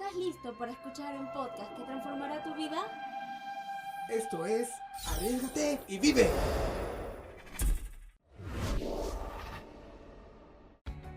¿Estás listo para escuchar un podcast que transformará tu vida? Esto es Arriésgate y Vive.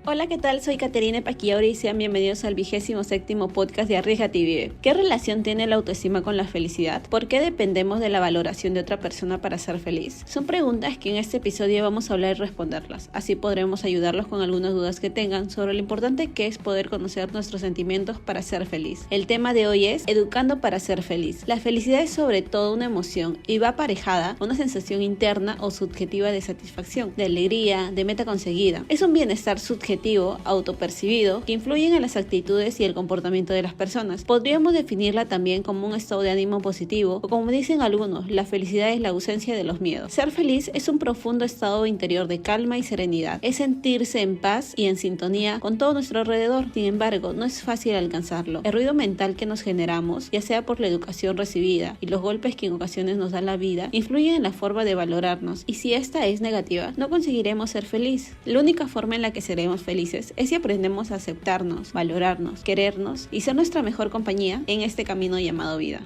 Hola, ¿qué tal? Soy Caterina Paquiauri y sean bienvenidos al 27º podcast de Arriésgate y Vive. ¿Qué relación tiene la autoestima con la felicidad? ¿Por qué dependemos de la valoración de otra persona para ser feliz? Son preguntas que en este episodio vamos a hablar y responderlas. Así podremos ayudarlos con algunas dudas que tengan sobre lo importante que es poder conocer nuestros sentimientos para ser feliz. El tema de hoy es educando para ser feliz. La felicidad es sobre todo una emoción y va aparejada a una sensación interna o subjetiva de satisfacción, de alegría, de meta conseguida. Es un bienestar subjetivo, autopercibido, que influyen en las actitudes y el comportamiento de las personas. Podríamos definirla también como un estado de ánimo positivo o, como dicen algunos, la felicidad es la ausencia de los miedos. Ser feliz es un profundo estado interior de calma y serenidad. Es sentirse en paz y en sintonía con todo nuestro alrededor. Sin embargo, no es fácil alcanzarlo. El ruido mental que nos generamos, ya sea por la educación recibida y los golpes que en ocasiones nos da la vida, influyen en la forma de valorarnos, y si esta es negativa, no conseguiremos ser feliz. La única forma en la que seremos felices es si aprendemos a aceptarnos, valorarnos, querernos y ser nuestra mejor compañía en este camino llamado vida.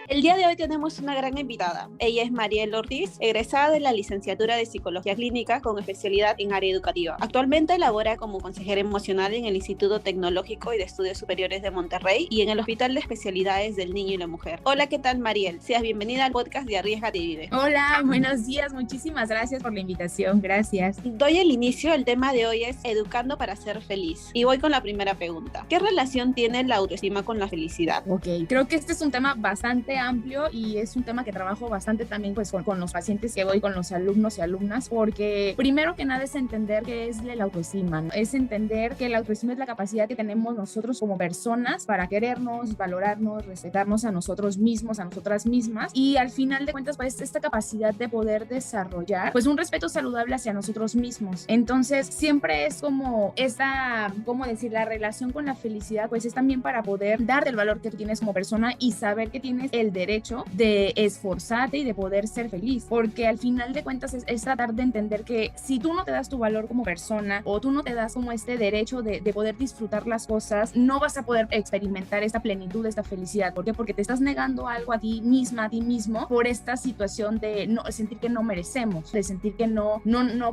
El día de hoy tenemos una gran invitada. Ella es Mariel Ortiz, egresada de la licenciatura de Psicología Clínica con especialidad en área educativa. Actualmente labora como consejera emocional en el Instituto Tecnológico y de Estudios Superiores de Monterrey y en el Hospital de Especialidades del Niño y la Mujer. Hola, ¿qué tal, Mariel? Seas bienvenida al podcast de Arriésgate y Vive. Hola, buenos días. Muchísimas gracias por la invitación. Gracias. Doy el inicio. El tema de hoy es educando para ser feliz. Y voy con la primera pregunta. ¿Qué relación tiene la autoestima con la felicidad? Ok, creo que este es un tema bastante amplio y es un tema que trabajo bastante también pues con los pacientes que voy, con los alumnos y alumnas, porque primero que nada es entender qué es la autoestima, ¿no? Es entender que la autoestima es la capacidad que tenemos nosotros como personas para querernos, valorarnos, respetarnos a nosotros mismos, a nosotras mismas, y al final de cuentas pues esta capacidad de poder desarrollar pues un respeto saludable hacia nosotros mismos. Entonces siempre es como esta, ¿cómo decir? La relación con la felicidad pues es también para poder darte el valor que tú tienes como persona y saber que tienes el derecho de esforzarte y de poder ser feliz, porque al final de cuentas es tratar de entender que si tú no te das tu valor como persona o tú no te das como este derecho de poder disfrutar las cosas, no vas a poder experimentar esta plenitud, esta felicidad. ¿Por qué? Porque te estás negando algo a ti misma, a ti mismo, por esta situación de no, sentir que no merecemos, de sentir que no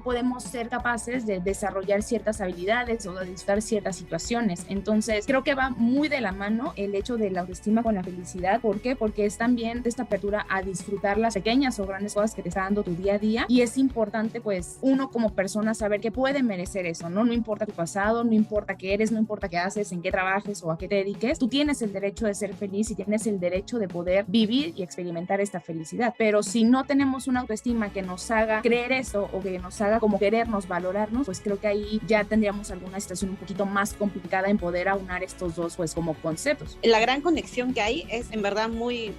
podemos ser capaces de desarrollar ciertas habilidades o de disfrutar ciertas situaciones. Entonces creo que va muy de la mano el hecho de la autoestima con la felicidad. ¿Por qué? Porque es también de esta apertura a disfrutar las pequeñas o grandes cosas que te está dando tu día a día, y es importante pues uno como persona saber que puede merecer eso, ¿no? No importa tu pasado, no importa qué eres, no importa qué haces, en qué trabajes o a qué te dediques, tú tienes el derecho de ser feliz y tienes el derecho de poder vivir y experimentar esta felicidad. Pero si no tenemos una autoestima que nos haga creer eso o que nos haga como querernos, valorarnos, pues creo que ahí ya tendríamos alguna situación un poquito más complicada en poder aunar estos dos pues como conceptos. La gran conexión que hay es en verdad muy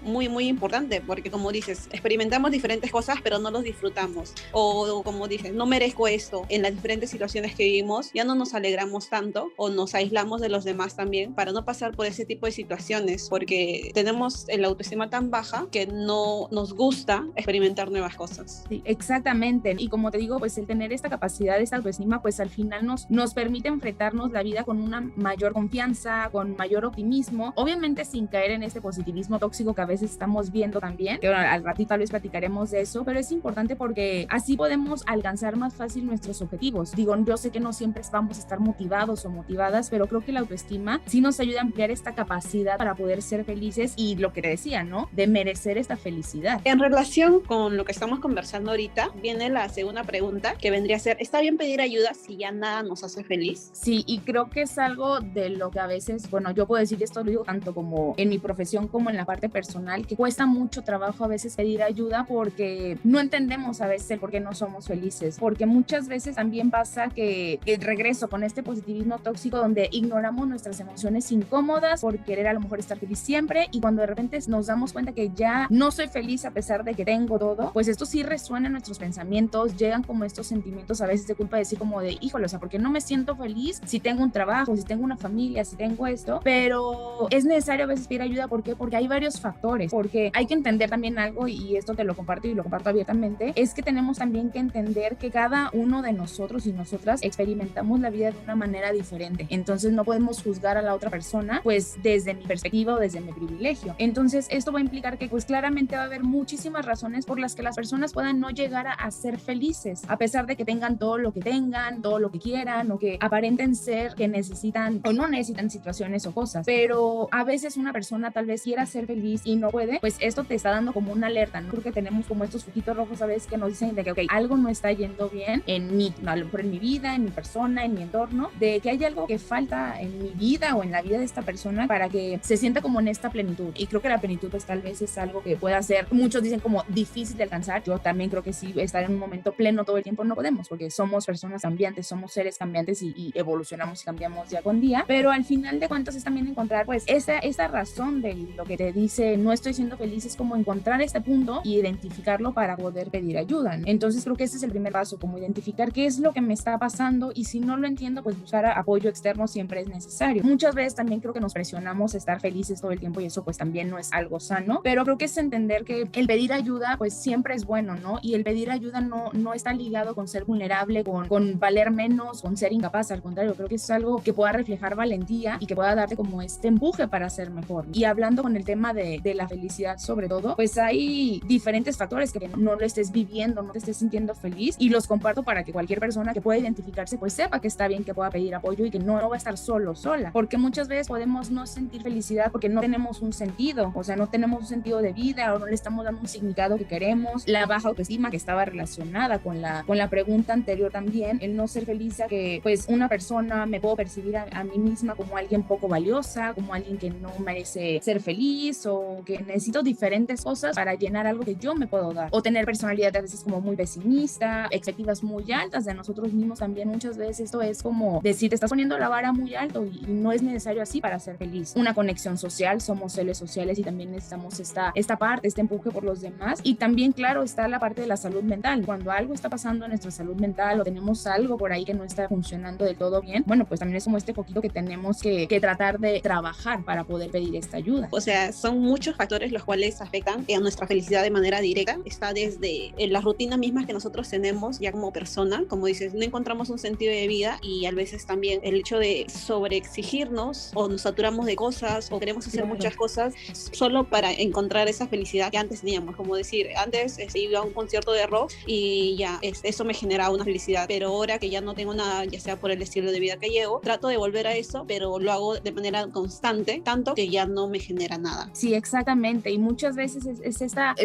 importante, porque como dices, experimentamos diferentes cosas pero no los disfrutamos, o como dices, no merezco esto. En las diferentes situaciones que vivimos ya no nos alegramos tanto o nos aislamos de los demás también para no pasar por ese tipo de situaciones, porque tenemos la autoestima tan baja que no nos gusta experimentar nuevas cosas. Sí, exactamente, y como te digo, pues el tener esta capacidad, esta autoestima, pues al final nos permite enfrentarnos la vida con una mayor confianza, con mayor optimismo, obviamente sin caer en este positivismo tóxico que a veces estamos viendo también, que al ratito tal vez platicaremos de eso, pero es importante porque así podemos alcanzar más fácil nuestros objetivos. Digo, yo sé que no siempre vamos a estar motivados o motivadas, pero creo que la autoestima sí nos ayuda a ampliar esta capacidad para poder ser felices y lo que te decía, ¿no? De merecer esta felicidad. En relación con lo que estamos conversando ahorita, viene la segunda pregunta, que vendría a ser, ¿está bien pedir ayuda si ya nada nos hace feliz? Sí, y creo que es algo de lo que a veces, bueno, yo puedo decir esto, lo digo tanto como en mi profesión como en la parte personal, que cuesta mucho trabajo a veces pedir ayuda porque no entendemos a veces el por qué no somos felices, porque muchas veces también pasa que regreso con este positivismo tóxico donde ignoramos nuestras emociones incómodas por querer a lo mejor estar feliz siempre, y cuando de repente nos damos cuenta que ya no soy feliz a pesar de que tengo todo, pues esto sí resuena en nuestros pensamientos, llegan como estos sentimientos a veces de culpa, de decir como de, híjole, o sea, ¿por qué no me siento feliz si tengo un trabajo, si tengo una familia, si tengo esto? Pero es necesario a veces pedir ayuda. ¿Por qué? Porque hay varios factores factores, porque hay que entender también algo, y esto te lo comparto y lo comparto abiertamente, es que tenemos también que entender que cada uno de nosotros y nosotras experimentamos la vida de una manera diferente. Entonces no podemos juzgar a la otra persona pues desde mi perspectiva o desde mi privilegio. Entonces esto va a implicar que pues claramente va a haber muchísimas razones por las que las personas puedan no llegar a ser felices, a pesar de que tengan todo lo que tengan, todo lo que quieran, o que aparenten ser que necesitan o no necesitan situaciones o cosas. Pero a veces una persona tal vez quiera ser feliz y no puede, pues esto te está dando como una alerta, ¿no? Creo que tenemos como estos foquitos rojos a veces que nos dicen de que okay, algo no está yendo bien en mí, a lo mejor en mi vida, en mi persona, en mi entorno, de que hay algo que falta en mi vida o en la vida de esta persona para que se sienta como en esta plenitud. Y creo que la plenitud pues tal vez es algo que pueda ser, muchos dicen como difícil de alcanzar. Yo también creo que sí, estar en un momento pleno todo el tiempo no podemos, porque somos personas cambiantes, somos seres cambiantes y evolucionamos y cambiamos día con día, pero al final de cuentas es también encontrar pues esa razón de lo que te dice no estoy siendo feliz, es como encontrar este punto y identificarlo para poder pedir ayuda, ¿no? Entonces creo que ese es el primer paso, como identificar qué es lo que me está pasando, y si no lo entiendo pues buscar apoyo externo siempre es necesario. Muchas veces también creo que nos presionamos a estar felices todo el tiempo y eso pues también no es algo sano, pero creo que es entender que el pedir ayuda pues siempre es bueno, ¿no? Y el pedir ayuda no está ligado con ser vulnerable, con valer menos, con ser incapaz. Al contrario, creo que es algo que pueda reflejar valentía y que pueda darte como este empuje para ser mejor. Y hablando con el tema de la felicidad sobre todo, pues hay diferentes factores que no lo estés viviendo, no te estés sintiendo feliz, y los comparto para que cualquier persona que pueda identificarse pues sepa que está bien, que pueda pedir apoyo y que no va a estar solo, sola, porque muchas veces podemos no sentir felicidad porque no tenemos un sentido, o sea, no tenemos un sentido de vida o no le estamos dando un significado que queremos. La baja autoestima que estaba relacionada con la pregunta anterior también, el no ser feliz, a que pues una persona me puedo percibir a mí misma como alguien poco valiosa, como alguien que no merece ser feliz, o que necesito diferentes cosas para llenar algo que yo me puedo dar, o tener personalidad a veces como muy pesimista, expectativas muy altas de nosotros mismos también. Muchas veces esto es como decir, te estás poniendo la vara muy alto y no es necesario así para ser feliz. Una conexión social, somos seres sociales y también necesitamos esta parte, este empuje por los demás. Y también, claro, está la parte de la salud mental. Cuando algo está pasando en nuestra salud mental o tenemos algo por ahí que no está funcionando del todo bien, bueno, pues también es como este poquito que tenemos que tratar de trabajar para poder pedir esta ayuda. O sea, son muchos factores los cuales afectan a nuestra felicidad de manera directa. Está desde las rutinas mismas que nosotros tenemos ya como persona, como dices, no encontramos un sentido de vida, y a veces también el hecho de sobreexigirnos o nos saturamos de cosas o queremos hacer muchas cosas solo para encontrar esa felicidad que antes teníamos. Como decir, antes iba a un concierto de rock y ya eso me generaba una felicidad, pero ahora que ya no tengo nada, ya sea por el estilo de vida que llevo, trato de volver a eso, pero lo hago de manera constante, tanto que ya no me genera nada. Sí, exactamente, y muchas veces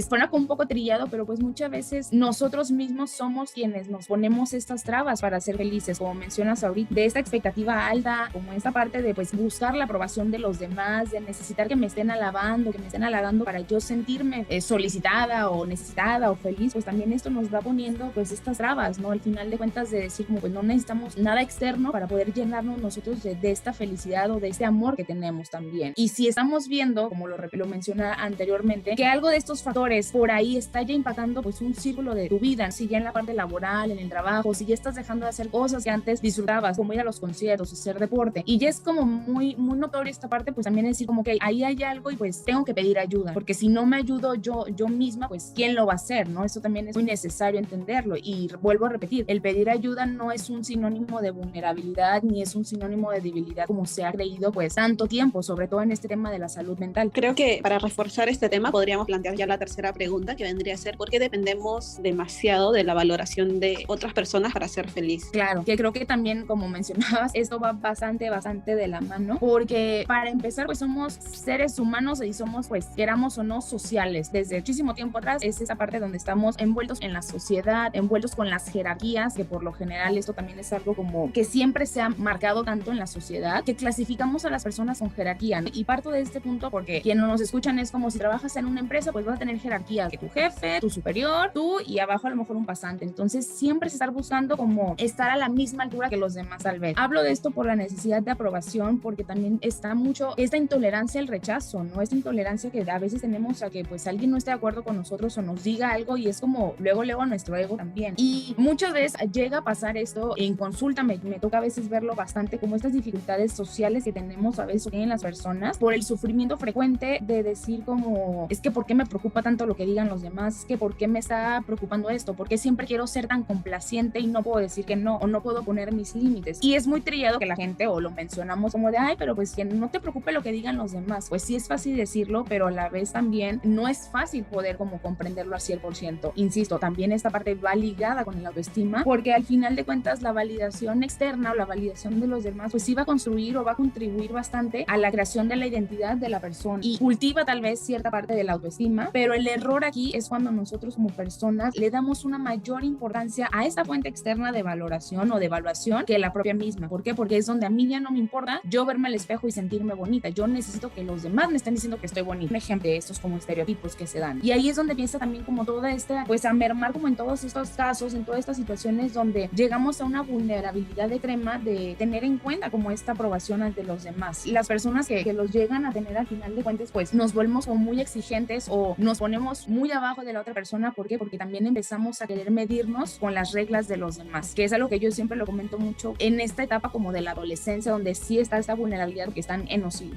suena como un poco trillado, pero pues muchas veces nosotros mismos somos quienes nos ponemos estas trabas para ser felices, como mencionas ahorita, de esta expectativa alta, como esta parte de pues buscar la aprobación de los demás, de necesitar que me estén alabando, que me estén halagando para yo sentirme solicitada o necesitada o feliz. Pues también esto nos va poniendo pues estas trabas, ¿no? Al final de cuentas, de decir como pues no necesitamos nada externo para poder llenarnos nosotros de esta felicidad o de este amor que tenemos también. Y si estamos viendo, como lo menciona anteriormente, que algo de estos factores por ahí está ya impactando pues un círculo de tu vida, si ya en la parte laboral, en el trabajo, si ya estás dejando de hacer cosas que antes disfrutabas, como ir a los conciertos, hacer deporte, y ya es como muy notorio esta parte, pues también es decir como que ahí hay algo y pues tengo que pedir ayuda, porque si no me ayudo yo misma, pues ¿quién lo va a hacer? ¿No? Eso también es muy necesario entenderlo, y vuelvo a repetir, el pedir ayuda no es un sinónimo de vulnerabilidad ni es un sinónimo de debilidad como se ha creído pues tanto tiempo, sobre todo en este tema de la salud mental. Creo que para reforzar este tema podríamos plantear ya la tercera pregunta, que vendría a ser ¿por qué dependemos demasiado de la valoración de otras personas para ser feliz? Claro, que creo que también, como mencionabas, esto va bastante de la mano, porque para empezar pues somos seres humanos y somos pues queramos o no sociales. Desde muchísimo tiempo atrás es esa parte donde estamos envueltos en la sociedad, envueltos con las jerarquías, que por lo general esto también es algo como que siempre se ha marcado tanto en la sociedad, que clasificamos a las personas con jerarquía, ¿no? Y parto de este punto porque quienes nos escuchan es como si trabajas en una empresa, pues vas a tener jerarquía, que tu jefe, tu superior, tú y abajo a lo mejor un pasante. Entonces siempre se está buscando como estar a la misma altura que los demás tal vez. Hablo de esto por la necesidad de aprobación, porque también está mucho esta intolerancia al rechazo, ¿no? Esta intolerancia que a veces tenemos a que pues alguien no esté de acuerdo con nosotros o nos diga algo, y es como luego a nuestro ego también. Y muchas veces llega a pasar esto en consulta, me toca a veces verlo bastante, como estas dificultades sociales que tenemos a veces o tienen las personas por el sufrimiento frecuente de de decir como, es que ¿por qué me preocupa tanto lo que digan los demás? Es que ¿por qué me está preocupando esto? ¿Por qué siempre quiero ser tan complaciente y no puedo decir que no, o no puedo poner mis límites? Y es muy trillado que la gente o lo mencionamos como de, ay, pero pues que no te preocupe lo que digan los demás. Pues sí es fácil decirlo, pero a la vez también no es fácil poder como comprenderlo al 100%. Insisto, también esta parte va ligada con el autoestima, porque al final de cuentas la validación externa o la validación de los demás pues sí va a construir o va a contribuir bastante a la creación de la identidad de la persona y cultiva tal vez cierta parte de la autoestima, pero el error aquí es cuando nosotros como personas le damos una mayor importancia a esta fuente externa de valoración o de evaluación que la propia misma. ¿Por qué? Porque es donde a mí ya no me importa yo verme al espejo y sentirme bonita. Yo necesito que los demás me estén diciendo que estoy bonita. Un ejemplo de estos como estereotipos que se dan. Y ahí es donde empieza también como toda esta, pues a mermar como en todos estos casos, en todas estas situaciones donde llegamos a una vulnerabilidad extrema de tener en cuenta como esta aprobación ante los demás. Y las personas que los llegan a tener al final de cuentas, pues nos volvemos como muy exigentes o nos ponemos muy abajo de la otra persona. ¿Por qué? Porque también empezamos a querer medirnos con las reglas de los demás, que es algo que yo siempre lo comento mucho en esta etapa como de la adolescencia, donde sí está esta vulnerabilidad, que están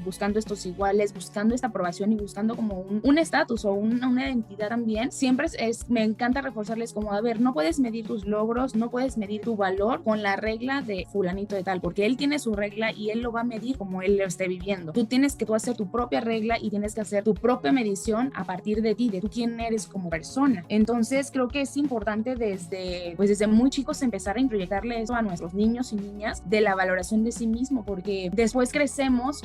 buscando estos iguales, buscando esta aprobación y buscando como un estatus o una identidad también. Siempre me encanta reforzarles como, a ver, no puedes medir tus logros, no puedes medir tu valor con la regla de fulanito de tal, porque él tiene su regla y él lo va a medir como él lo esté viviendo. Tú tienes que hacer tu propia regla y tienes que hacer tu propia medición a partir de ti, de tú quién eres como persona. Entonces creo que es importante desde muy chicos empezar a introyectarle eso a nuestros niños y niñas de la valoración de sí mismo, porque después crecemos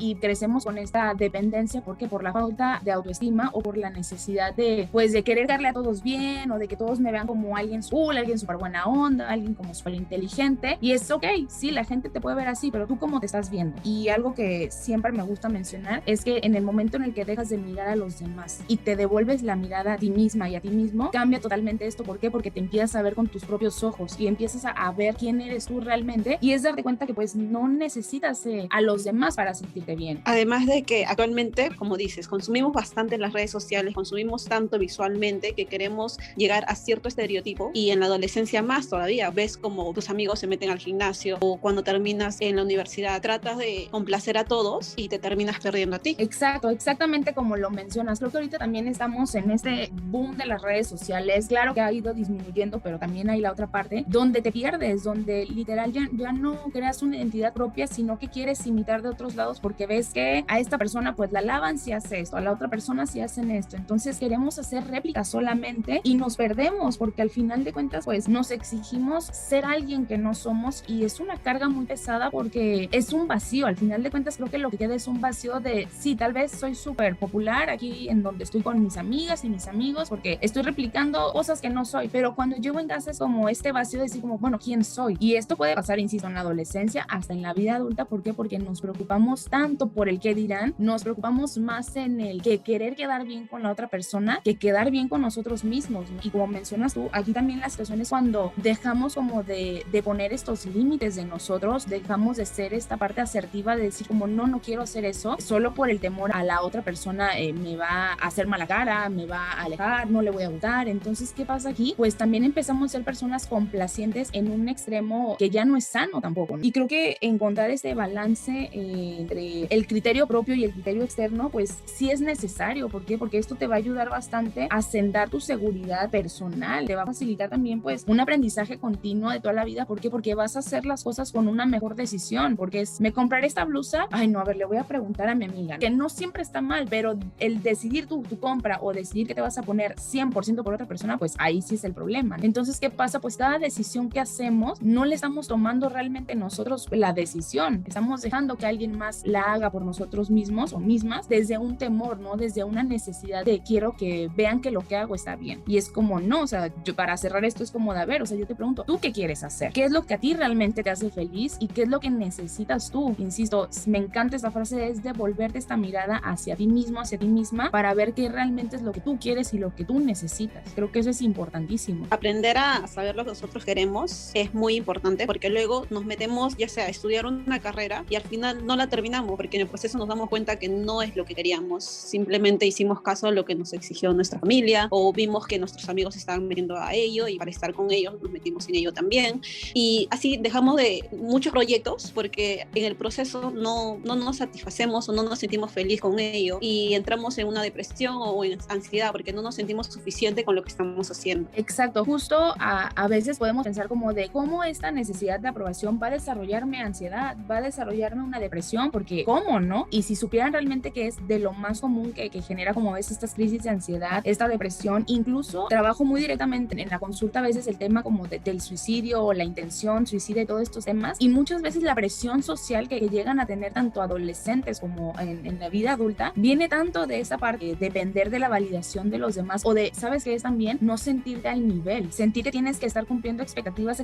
con esta dependencia, porque por la falta de autoestima o por la necesidad de querer darle a todos bien o de que todos me vean como alguien cool, alguien súper buena onda, alguien como súper inteligente. Y es ok, sí, la gente te puede ver así, pero tú cómo te estás viendo. Y algo que siempre me gusta mencionar es que en el momento en el que dejas de mirar a los demás y te devuelves la mirada a ti misma y a ti mismo, cambia totalmente esto. ¿Por qué? Porque te empiezas a ver con tus propios ojos y empiezas a ver quién eres tú realmente, y es darte cuenta que pues no necesitas a los demás para sentirte bien. Además de que actualmente, como dices, consumimos bastante en las redes sociales, consumimos tanto visualmente que queremos llegar a cierto estereotipo, y en la adolescencia más todavía, ves como tus amigos se meten al gimnasio, o cuando terminas en la universidad tratas de complacer a todos y te terminas perdiendo a ti. Exacto, exactamente como lo mencionas. Creo que ahorita también estamos en este boom de las redes sociales. Claro que ha ido disminuyendo, pero también hay la otra parte donde te pierdes, donde literal ya no creas una identidad propia, sino que quieres imitar de otros lados porque ves que a esta persona pues la alaban si hace esto, a la otra persona si hacen esto. Entonces queremos hacer réplicas solamente y nos perdemos, porque al final de cuentas pues nos exigimos ser alguien que no somos, y es una carga muy pesada porque es un vacío. Al final de cuentas creo que lo que queda es un vacío de, sí, tal vez soy súper popular aquí en donde estoy con mis amigas y mis amigos porque estoy replicando cosas que no soy, pero cuando llego en casa es como este vacío de decir como, bueno, ¿quién soy? Y esto puede pasar, insisto, en la adolescencia hasta en la vida adulta. ¿Por qué? Porque nos preocupamos tanto por el qué dirán, nos preocupamos más en el que querer quedar bien con la otra persona que quedar bien con nosotros mismos. Y como mencionas tú, aquí también la situación es cuando dejamos como de poner estos límites de nosotros, dejamos de ser esta parte asertiva de decir como, no quiero hacer eso, solo por el temor a la otra persona me va a hacer mala cara, me va a alejar, no le voy a gustar. Entonces, ¿qué pasa aquí? Pues también empezamos a ser personas complacientes en un extremo que ya no es sano tampoco, ¿no? Y creo que encontrar este balance entre el criterio propio y el criterio externo, pues sí es necesario. ¿Por qué? Porque esto te va a ayudar bastante a sentar tu seguridad personal, te va a facilitar también pues un aprendizaje continuo de toda la vida. ¿Por qué? Porque vas a hacer las cosas con una mejor decisión, porque me compraré esta blusa, ay no, a ver, le voy a preguntar a mi amiga, que no siempre está mal, pero el decidir tu compra o decidir que te vas a poner 100% por otra persona, pues ahí sí es el problema. Entonces, ¿qué pasa? Pues cada decisión que hacemos no le estamos tomando realmente nosotros la decisión, estamos dejando que alguien más la haga por nosotros mismos o mismas desde un temor, ¿no? Desde una necesidad de quiero que vean que lo que hago está bien. Y es como, no, o sea, yo para cerrar esto es como de, a ver, o sea, yo te pregunto, ¿tú qué quieres hacer? ¿Qué es lo que a ti realmente te hace feliz? ¿Y qué es lo que necesitas tú? Insisto, me encanta esta frase, es devolverte esta mirada hacia ti mismo, hacia ti misma, para ver qué realmente es lo que tú quieres y lo que tú necesitas. Creo que eso es importantísimo. Aprender a saber lo que nosotros queremos es muy importante, porque luego nos metemos ya sea a estudiar una carrera y al final no la terminamos, porque en el proceso nos damos cuenta que no es lo que queríamos, simplemente hicimos caso a lo que nos exigió nuestra familia, o vimos que nuestros amigos estaban metiendo a ello y para estar con ellos nos metimos en ello también, y así dejamos de muchos proyectos porque en el proceso no nos satisfacemos o no nos sentimos feliz con ello, y entramos en una depresión o en ansiedad porque no nos sentimos suficiente con lo que estamos haciendo. Exacto, justo a veces podemos pensar como de cómo esta necesidad de aprobación va a desarrollarme ansiedad, va a desarrollarme una depresión, porque ¿cómo no? Y si supieran realmente que es de lo más común que genera como ves estas crisis de ansiedad, esta depresión, incluso trabajo muy directamente en la consulta a veces el tema como del suicidio o la intención suicida y todos estos temas, y muchas veces la presión social que llegan a tener tanto adolescentes como en la vida adulta viene tanto de esa parte de depender de la validación de los demás o de, ¿sabes qué es también? No sentirte al nivel, sentir que tienes que estar cumpliendo expectativas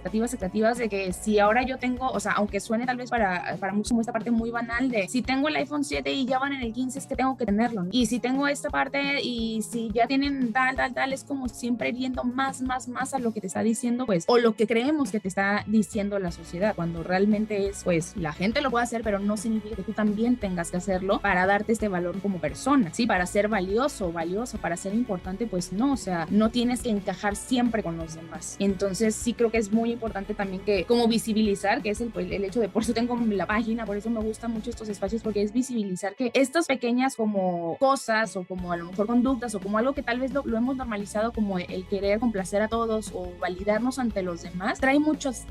de que si ahora yo tengo, o sea, aunque suene tal vez para muchos como esta parte muy banal de si tengo el iPhone 7 y ya van en el 15 es que tengo que tenerlo, ¿no? Y si tengo esta parte y si ya tienen tal, es como siempre viendo más a lo que te está diciendo, pues, o lo que creemos que te está diciendo la sociedad, cuando realmente es, pues, la gente lo puede hacer, pero no significa que tú también tengas que hacerlo para darte este valor como persona, ¿sí? Para ser valioso, para ser importante, pues no, o sea, no tienes que encajar siempre con los demás. Entonces sí creo que es muy importante también que como visibilizar, que es el hecho de, por eso tengo la página, por eso me gustan mucho estos espacios, porque es visibilizar que estas pequeñas como cosas o como a lo mejor conductas o como algo que tal vez lo hemos normalizado como el querer complacer a todos o validarnos ante los demás, trae muchas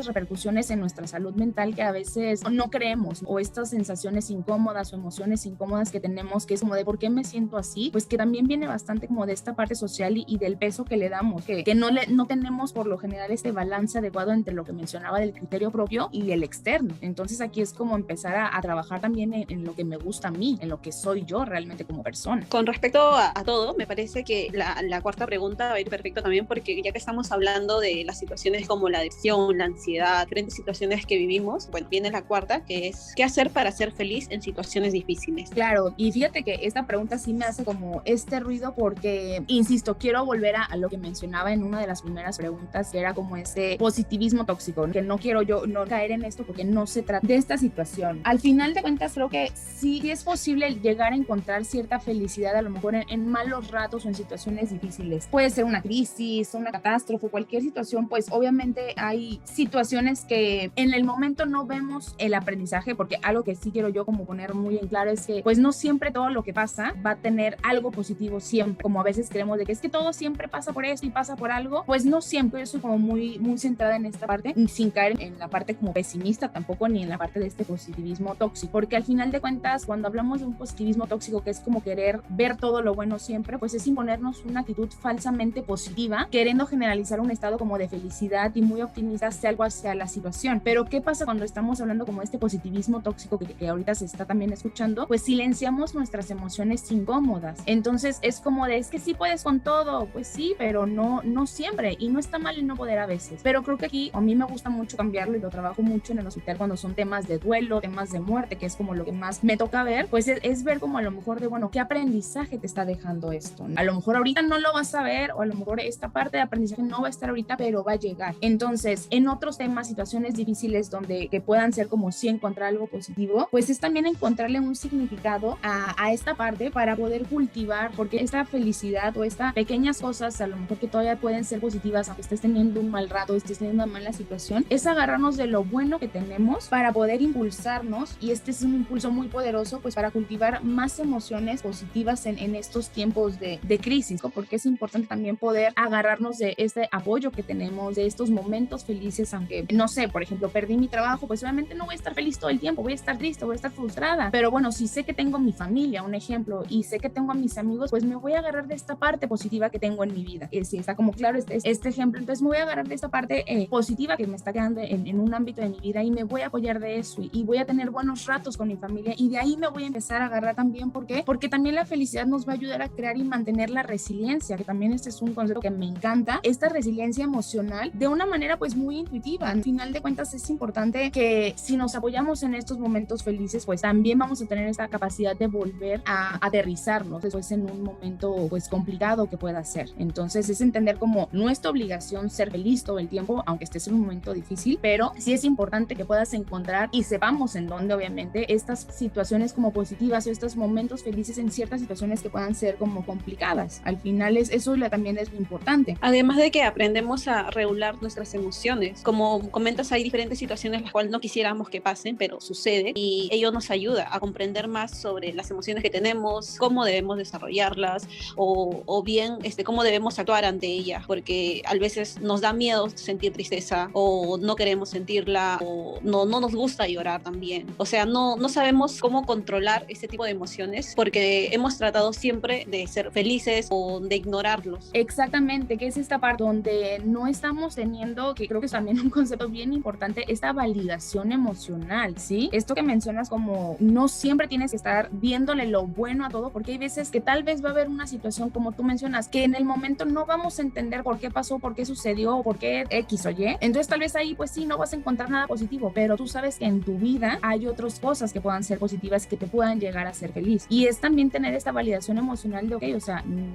repercusiones en nuestra salud mental que a veces no creemos, o estas sensaciones incómodas o emociones incómodas que tenemos, que es como de ¿por qué me siento así? Pues que también viene bastante como de esta parte social y del peso que le damos, que no tenemos por lo general este balance adecuado entre lo que mencionaba del criterio propio y el externo. Entonces aquí es como empezar a trabajar también en lo que me gusta a mí, en lo que soy yo realmente como persona. Con respecto a todo, me parece que la cuarta pregunta va a ir perfecto también, porque ya que estamos hablando de las situaciones como la depresión, la ansiedad, diferentes situaciones que vivimos, bueno, viene la cuarta, que es ¿qué hacer para ser feliz en situaciones difíciles? Claro, y fíjate que esta pregunta sí me hace como este ruido porque, insisto, quiero volver a lo que mencionaba en una de las primeras preguntas, que era como ese positivismo tóxico, que no quiero yo no caer en esto porque no se trata de esta situación. Al final de cuentas creo que sí es posible llegar a encontrar cierta felicidad a lo mejor en malos ratos o en situaciones difíciles. Puede ser una crisis, una catástrofe, cualquier situación, pues obviamente hay situaciones que en el momento no vemos el aprendizaje, porque algo que sí quiero yo como poner muy en claro es que pues no siempre todo lo que pasa va a tener algo positivo siempre, como a veces creemos de que es que todo siempre pasa por esto y pasa por algo, pues no siempre. Yo soy como muy centrada en esta parte, sin caer en la parte como pesimista tampoco, ni en la parte de este positivismo tóxico, porque al final de cuentas cuando hablamos de un positivismo tóxico, que es como querer ver todo lo bueno siempre, pues es imponernos una actitud falsamente positiva, queriendo generalizar un estado como de felicidad y muy optimista hacia algo, hacia la situación. Pero ¿qué pasa cuando estamos hablando como de este positivismo tóxico que ahorita se está también escuchando? Pues silenciamos nuestras emociones incómodas. Entonces es como de, es que sí puedes con todo, pues sí, pero no siempre, y no está mal el no poder a veces. Pero creo que aquí a mí me gusta mucho cambiarlo y lo trabajo mucho en el hospital cuando son temas de duelo, temas de muerte, que es como lo que más me toca ver, pues es ver como a lo mejor de, bueno, ¿qué aprendizaje te está dejando esto? A lo mejor ahorita no lo vas a ver, o a lo mejor esta parte de aprendizaje no va a estar ahorita, pero va a llegar. Entonces, en otros temas, situaciones difíciles donde que puedan ser como si encontrar algo positivo, pues es también encontrarle un significado a esta parte para poder cultivar, porque esta felicidad o estas pequeñas cosas a lo mejor que todavía pueden ser positivas, aunque estés teniendo un mal rato, estés teniendo una mala situación, es agarrarnos de lo bueno que tenemos para poder impulsarnos, y este es un impulso muy poderoso pues para cultivar más emociones positivas en estos tiempos de crisis, ¿no? Porque es importante también poder agarrarnos de este apoyo que tenemos, de estos momentos felices, aunque no sé, por ejemplo, perdí mi trabajo, pues obviamente no voy a estar feliz todo el tiempo, voy a estar triste, voy a estar frustrada, pero bueno, si sé que tengo mi familia, un ejemplo, y sé que tengo a mis amigos, pues me voy a agarrar de esta parte positiva que tengo en mi vida. Si está como claro este ejemplo, entonces me voy a agarrar de esta parte positiva que me está quedando en un ámbito de mi vida, y me voy a apoyar de eso, y voy a tener buenos ratos con mi familia, y de ahí me voy a empezar a agarrar también. ¿Por qué? Porque también la felicidad nos va a ayudar a crear y mantener la resiliencia, que también este es un concepto que me encanta, esta resiliencia emocional de una manera pues muy intuitiva. Al final de cuentas es importante que si nos apoyamos en estos momentos felices, pues también vamos a tener esta capacidad de volver a aterrizarnos después en un momento pues complicado que pueda ser. Entonces es entender como nuestra obligación ser feliz todo el tiempo, aunque estés en un momento difícil, pero sí es importante que puedas encontrar y sepamos en dónde obviamente estas situaciones como positivas o estos momentos felices en ciertas situaciones que puedan ser como complicadas. Al final eso también es lo importante. Además de que aprendemos a regular nuestras emociones. Como comentas, hay diferentes situaciones las cuales no quisiéramos que pasen, pero sucede, y ello nos ayuda a comprender más sobre las emociones que tenemos, cómo debemos desarrollarlas o bien cómo debemos actuar ante ellas, porque a veces nos da miedo sentir tristeza o no queremos sentirla o no nos gusta llorar también. O sea, no sabemos cómo controlar este tipo de emociones porque hemos tratado siempre de ser felices o de ignorarlos. Exactamente, que es esta parte donde no estamos teniendo, que creo que es también un concepto bien importante, esta validación emocional, ¿sí? Esto que mencionas como no siempre tienes que estar viéndole lo bueno a todo, porque hay veces que tal vez va a haber una situación como tú mencionas, que en el momento no vamos a entender por qué pasó, por qué sucedió, por qué X o Y. Entonces tal vez ahí pues sí, no vas a encontrar nada positivo, pero tú sabes que en tu vida hay otras cosas que puedan ser positivas, que te puedan llegar a ser feliz. Y es también tener esta validación emocional de, ok, o sea, ni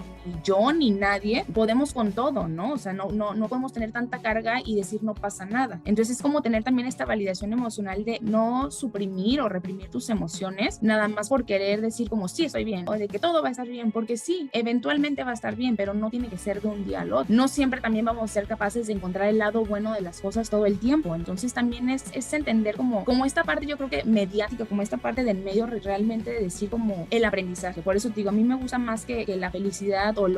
yo ni nadie podemos con todo, ¿no? O sea, no podemos tener tanta carga y decir no pasa nada. Entonces es como tener también esta validación emocional de no suprimir o reprimir tus emociones, nada más por querer decir como sí, estoy bien, o de que todo va a estar bien, porque sí, eventualmente va a estar bien, pero no tiene que ser de un día al otro. No siempre también vamos a ser capaces de encontrar el lado bueno de las cosas todo el tiempo. Entonces también es entender como esta parte, yo creo que mediática, como esta parte del medio realmente de decir como el aprendizaje. Por eso te digo, a mí me gusta más que la felicidad o el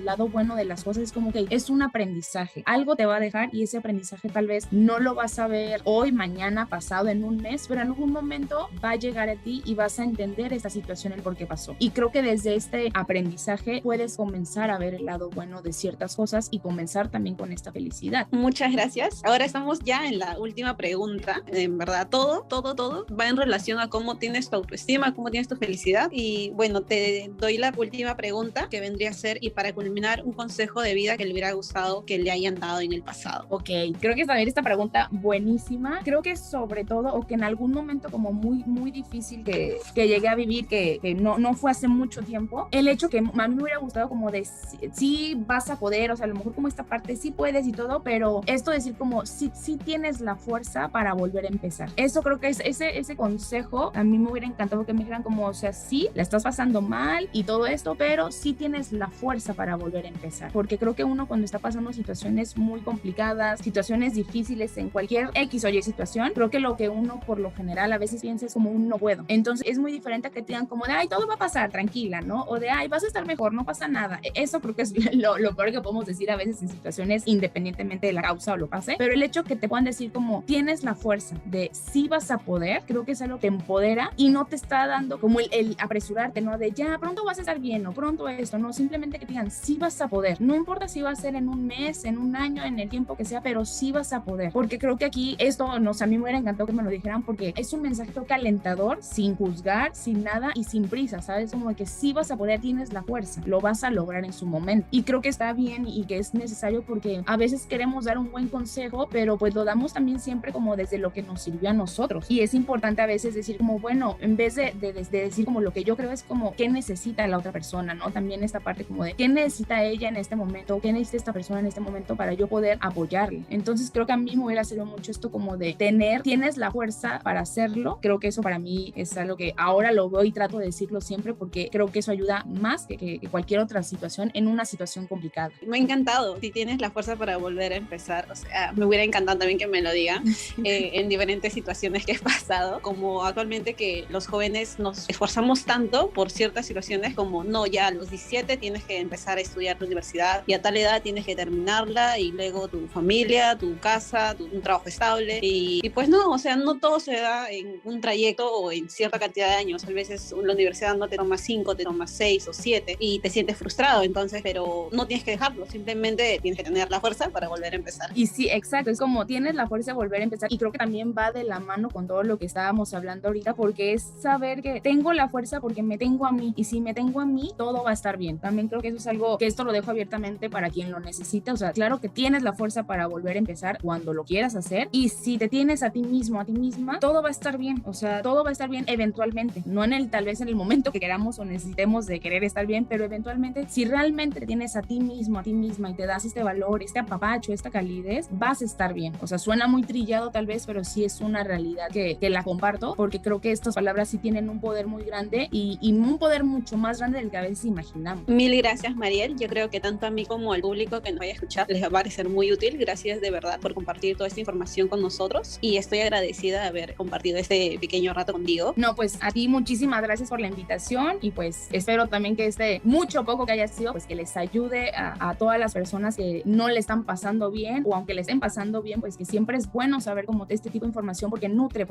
lado bueno de las cosas, es como que es un aprendizaje. Algo te va a dejar y ese aprendizaje tal vez no lo vas a ver hoy, mañana, pasado, en un mes, pero en algún momento va a llegar a ti y vas a entender esta situación, el por qué pasó. Y creo que desde este aprendizaje puedes comenzar a ver el lado bueno de ciertas cosas y comenzar también con esta felicidad. Muchas gracias. Ahora estamos ya en la última pregunta. En verdad, todo va en relación a cómo tienes tu autoestima, cómo tienes tu felicidad. Y bueno, te doy la última pregunta que vendría a ser, y para culminar, un consejo de vida que le hubiera gustado que le hayan dado en el pasado. Ok, creo que también esta pregunta buenísima. Creo que sobre todo, o que en algún momento como muy difícil que llegué a vivir, que no fue hace mucho tiempo, el hecho que a mí me hubiera gustado como de sí vas a poder, o sea, a lo mejor como esta parte sí puedes y todo, pero esto decir como sí tienes la fuerza para volver a empezar. Eso creo que es ese consejo a mí me hubiera encantado que me dijeran como, o sea, sí, la estás pasando mal y todo esto, pero sí tienes la fuerza para volver a empezar, porque creo que uno cuando está pasando situaciones muy complicadas, situaciones difíciles en cualquier X o Y situación, creo que lo que uno por lo general a veces piensa es como un no puedo. Entonces es muy diferente a que te digan como de, ay, todo va a pasar, tranquila, ¿no? O de, ay, vas a estar mejor, no pasa nada. Eso creo que es lo peor que podemos decir a veces en situaciones independientemente de la causa o lo pase, pero el hecho que te puedan decir como tienes la fuerza de sí vas a poder, creo que es algo que te empodera y no te está dando como el apresurarte, ¿no? De ya, pronto vas a estar bien o pronto esto, no, simplemente que te digan sí vas a poder, no importa si va a ser en un mes, en un año, en el tiempo que sea, pero sí vas a poder, porque creo que aquí esto, no sé, a mí me hubiera encantado que me lo dijeran, porque es un mensaje alentador, sin juzgar, sin nada y sin prisa, ¿sabes? Como de que sí vas a poder, tienes la fuerza, lo vas a lograr en su momento, y creo que está bien y que es necesario, porque a veces queremos dar un buen consejo, pero pues lo damos también siempre como desde lo que nos sirvió a nosotros, y es importante a veces decir como, bueno, en vez de decir como lo que yo creo, es como qué necesita la otra persona, ¿no? También esta parte como de qué necesita ella en este momento, qué necesita esta persona en este momento para yo poder apoyarle. Entonces creo que a mí me hubiera servido mucho esto como de tienes la fuerza para hacerlo. Creo que eso para mí es algo que ahora lo veo y trato de decirlo siempre, porque creo que eso ayuda más que cualquier otra situación en una situación complicada. Me ha encantado, si tienes la fuerza para volver a empezar, o sea, me hubiera encantado también que me lo digan en diferentes situaciones que he pasado, como actualmente que los jóvenes nos esforzamos tanto por ciertas situaciones como, no, ya a los 17 tienes que empezar a estudiar tu universidad y a tal edad tienes que terminarla y luego tu familia, tu casa, un trabajo estable y pues no, o sea, no todo se da en un trayecto o en cierta cantidad de años. A veces la universidad no te toma 5, te toma 6 o 7 y te sientes frustrado, entonces, pero no tienes que dejarlo, simplemente tienes que tener la fuerza para volver a empezar. Y sí, exacto, es como tienes la fuerza de volver a empezar, y creo que también va de la mano con todo lo que estábamos hablando ahorita, porque es saber que tengo la fuerza porque me tengo a mí, y si me tengo a mí, todo va a estar bien. También creo que eso es algo que esto lo dejo abiertamente para quien lo necesita, o sea, claro que tienes la fuerza para volver a empezar cuando lo quieras hacer, y si te tienes a ti mismo, a ti misma, todo va a estar bien, o sea, todo va a estar bien eventualmente, no tal vez en el momento que queramos o necesitemos de querer estar bien, pero eventualmente, si realmente te tienes a ti mismo, a ti misma, y te das este valor, este apapacho, esta calidez, vas a estar bien. O sea, suena muy trillado tal vez, pero sí es una realidad que la comparto, porque creo que estas palabras sí tienen un poder muy grande y un poder mucho más grande del que a veces imaginamos. Mil gracias, Mariel. Yo creo que tanto a mí como al público que nos vaya a escuchar les va a parecer muy útil. Gracias de verdad por compartir toda esta información con nosotros, y estoy agradecida de haber compartido este pequeño rato contigo. No, pues a ti muchísimas muchísimas gracias por la invitación y pues espero también que este mucho poco que haya sido, pues que les ayude a todas las personas que no le están pasando bien, o aunque le estén pasando bien, pues que siempre es bueno saber como este tipo de información porque nutre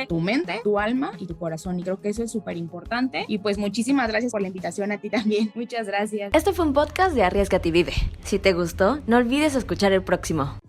tu mente, tu alma y tu corazón, y creo que eso es súper importante. Y pues muchísimas gracias por la invitación a ti también. Muchas gracias. Este fue un podcast de Arriésgate y Vive. Si te gustó, no olvides escuchar el próximo.